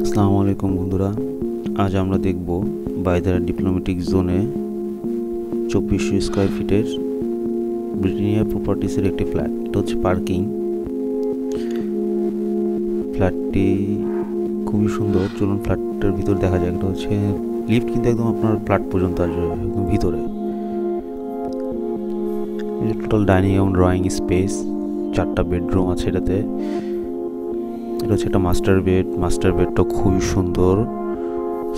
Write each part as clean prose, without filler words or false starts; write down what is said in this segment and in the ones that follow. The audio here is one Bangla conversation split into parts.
আসসালামু আলাইকুম বন্ধুরা, আজ আমরা দেখব বাইদারা ডিপ্লোম্যাটিক জোনে 2400 স্কোয়ার ফিটের ব্রিটানিয়া প্রপার্টিসের একটি ফ্ল্যাট। এটা হচ্ছে পার্কিং। ফ্ল্যাটটি খুবই সুন্দর। চলুন ফ্ল্যাটটার ভিতর দেখা যায়। এটা হচ্ছে লিফট, কিন্তু একদম আপনার ফ্ল্যাট পর্যন্ত আসবে, একদম ভিতরে। টোটাল ডাইনিং এবং ড্রয়িং স্পেস, 4টা বেডরুম আছে এটাতে। এটা হচ্ছে একটা মাস্টার বেডটা খুবই সুন্দর,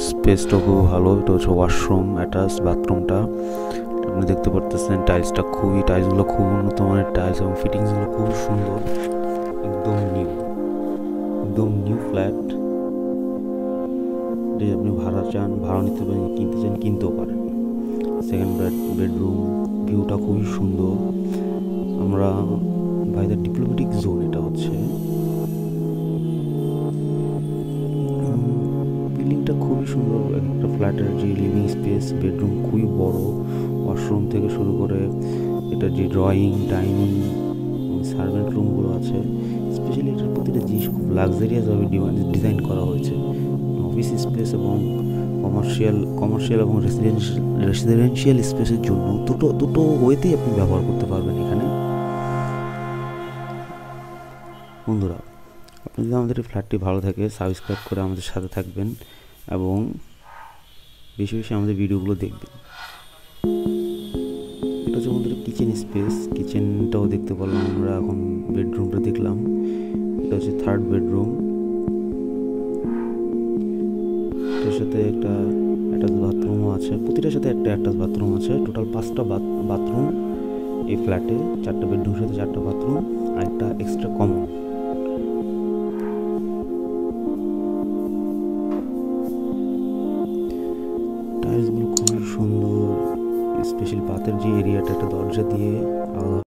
স্পেসটা খুব ভালো। এটা হচ্ছে ওয়াশরুম, অ্যাটাচ বাথরুমটা আপনি দেখতে পারতেছেন। টাইলসগুলো খুব উন্নত মানের টাইলস এবং ফিটিংসগুলো খুব সুন্দর, একদম নিউ ফ্ল্যাট। যদি আপনি ভাড়া নিতে পারেন, কিনতে চান কিনতেও পারেন। সেকেন্ড বেডরুম, ভিউটা খুবই সুন্দর। আমরা বাইরে ডিপ্লোম্যাটিক জোন, এটা হচ্ছে বিল্ডিংটা খুবই সুন্দর। একটা ফ্ল্যাটের যে লিভিং স্পেস, বেডরুম খুবই বড়, ওয়াশরুম থেকে শুরু করে এটা যে ড্রয়িং, ডাইনিং, সার্ভেন্ট রুমগুলো আছে, স্পেশালি এটার প্রতিটা জিনিস খুব লাক্সারিয়াসভাবে ডিজাইন করা হয়েছে। অফিস স্পেস এবং কমার্শিয়াল এবং রেসিডেন্সিয়াল স্পেসের জন্য দুটো ওয়েতেই আপনি ব্যবহার করতে পারবেন এখানে। বন্ধুরা, আপনি যদি আমাদের এই ফ্ল্যাটটি ভালো থাকে, সাবস্ক্রাইব করে আমাদের সাথে থাকবেন এবং বেশি বেশি আমাদের ভিডিওগুলো দেখবেন। এটা হচ্ছে আমাদের কিচেন স্পেস, কিচেনটাও দেখতে পারলাম আমরা। এখন বেডরুমটা দেখলাম, এটা হচ্ছে থার্ড বেডরুম। এটার সাথে একটা অ্যাটাচ বাথরুমও আছে, প্রতিটার সাথে একটা অ্যাটাচ বাথরুম আছে। টোটাল 5টা বাথরুম এই ফ্ল্যাটে, 4টা বেডরুমের সাথে 4টা বাথরুম আর একটা এক্সট্রা কমন। টাইলসগুলো খুবই সুন্দর, স্পেশালি বাথের যে এরিয়াটা, একটা দরজা দিয়ে আলাদা